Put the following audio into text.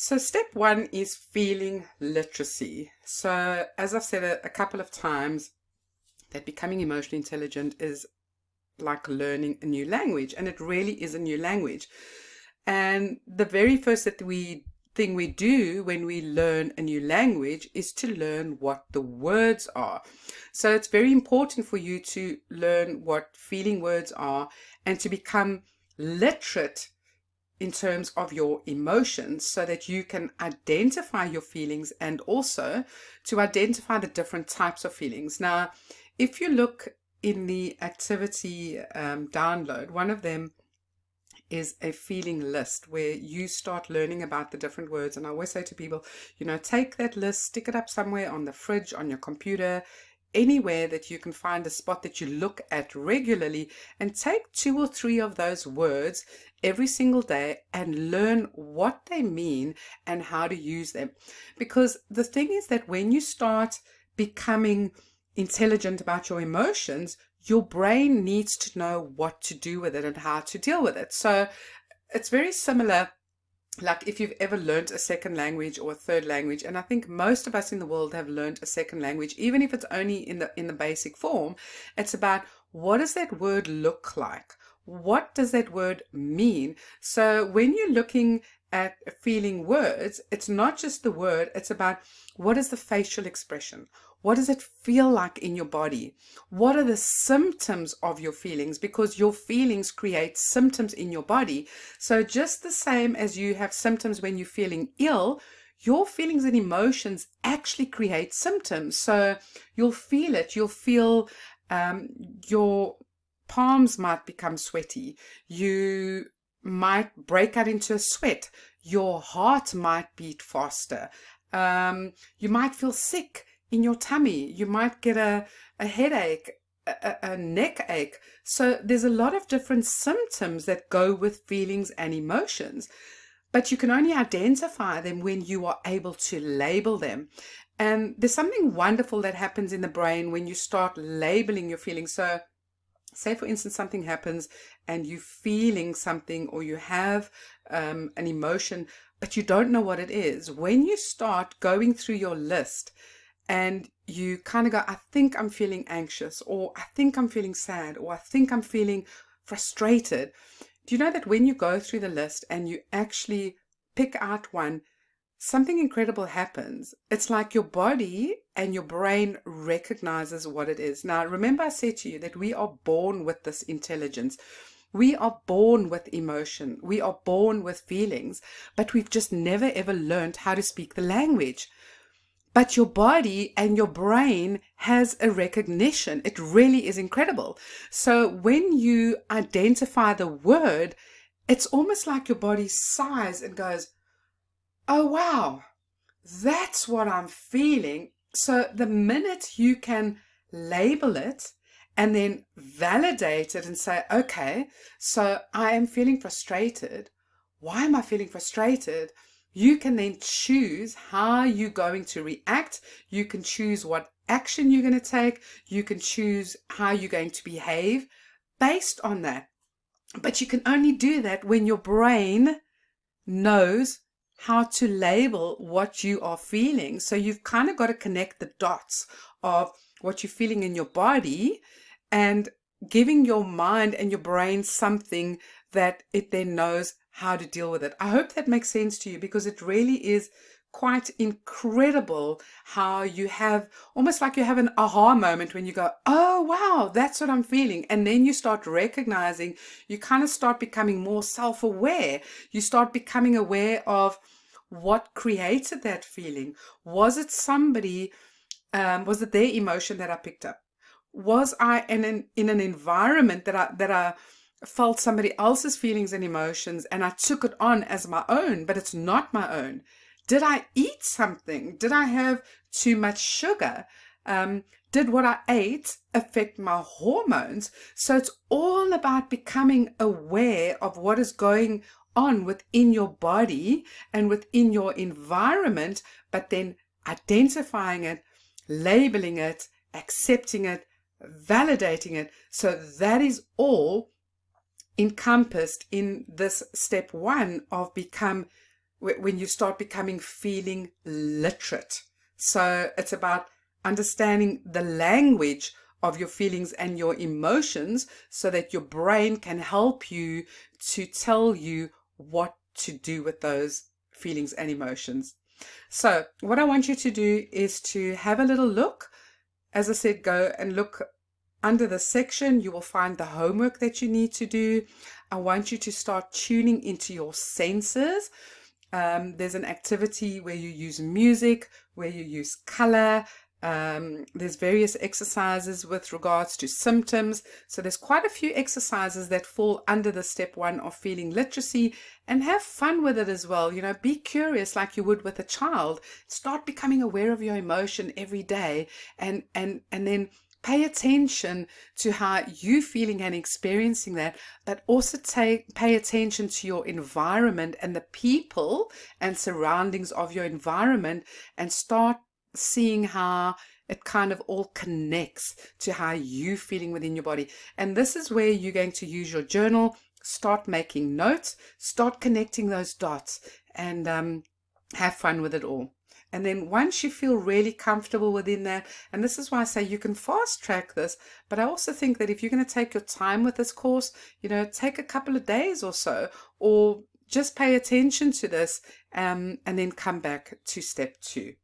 So step one is feeling literacy. So as I've said a couple of times, that becoming emotionally intelligent is like learning a new language, and it really is a new language. And the very first thing we do when we learn a new language is to learn what the words are. So it's very important for you to learn what feeling words are and to become literate in terms of your emotions so that you can identify your feelings and also to identify the different types of feelings. Now, if you look in the activity download, one of them is a feeling list where you start learning about the different words. And I always say to people, take that list, stick it up somewhere on the fridge, on your computer, anywhere that you can find a spot that you look at regularly, and take 2 or 3 of those words every single day and learn what they mean and how to use them. Because the thing is that when you start becoming intelligent about your emotions, your brain needs to know what to do with it and how to deal with it. So it's very similar, like if you've ever learned a second language or a third language, and I think most of us in the world have learned a second language, even if it's only in the basic form. It's about, what does that word look like? What does that word mean? So when you're looking at feeling words, it's not just the word, it's about, what is the facial expression? What does it feel like in your body? What are the symptoms of your feelings? Because your feelings create symptoms in your body. So just the same as you have symptoms when you're feeling ill, your feelings and emotions actually create symptoms. So you'll feel it. You'll feel your palms might become sweaty. You might break out into a sweat. Your heart might beat faster. You might feel sick in your tummy. You might get a headache, a neck ache. So there's a lot of different symptoms that go with feelings and emotions, but you can only identify them when you are able to label them. And there's something wonderful that happens in the brain when you start labeling your feelings. So say, for instance, something happens and you're feeling something, or you have an emotion, but you don't know what it is. When you start going through your list and you kind of go, I think I'm feeling anxious, or I think I'm feeling sad, or I think I'm feeling frustrated. Do you know that when you go through the list and you actually pick out one, something incredible happens? It's like your body and your brain recognizes what it is. Now, remember I said to you that we are born with this intelligence. We are born with emotion. We are born with feelings, but we've just never ever learned how to speak the language. But your body and your brain has a recognition. It really is incredible. So when you identify the word, it's almost like your body sighs and goes, oh, wow, that's what I'm feeling. So the minute you can label it and then validate it and say, okay, so I am feeling frustrated. Why am I feeling frustrated? You can then choose how you're going to react. You can choose what action you're going to take. You can choose how you're going to behave based on that. But you can only do that when your brain knows how to label what you are feeling. So you've kind of got to connect the dots of what you're feeling in your body and giving your mind and your brain something that it then knows how to deal with it. I hope that makes sense to you, because it really is quite incredible how you have almost like you have an aha moment when you go, oh, wow, that's what I'm feeling. And then you start recognizing, you kind of start becoming more self-aware. You start becoming aware of what created that feeling. Was it somebody, was it their emotion that I picked up? Was I in an environment that I felt somebody else's feelings and emotions and I took it on as my own, but it's not my own? Did I eat something? Did I have too much sugar? Did what I ate affect my hormones? So it's all about becoming aware of what is going on within your body and within your environment, but then identifying it, labeling it, accepting it, validating it. So that is all encompassed in this step one of become when you start becoming feeling literate. So it's about understanding the language of your feelings and your emotions so that your brain can help you to tell you what to do with those feelings and emotions. So what I want you to do is to have a little look. As I said, go and look under the section. You will find the homework that you need to do. I want you to start tuning into your senses. There's an activity where you use music, where you use color. There's various exercises with regards to symptoms. So there's quite a few exercises that fall under the step 1 of feeling literacy, and have fun with it as well. You know, be curious like you would with a child. Start becoming aware of your emotion every day, and then pay attention to how you feeling and experiencing that, but also pay attention to your environment and the people and surroundings of your environment, and start seeing how it kind of all connects to how you feeling within your body. And this is where you're going to use your journal, start making notes, start connecting those dots, and have fun with it all. And then once you feel really comfortable within that, and this is why I say you can fast track this, but I also think that if you're going to take your time with this course, you know, take a couple of days or so, or just pay attention to this, and then come back to step 2.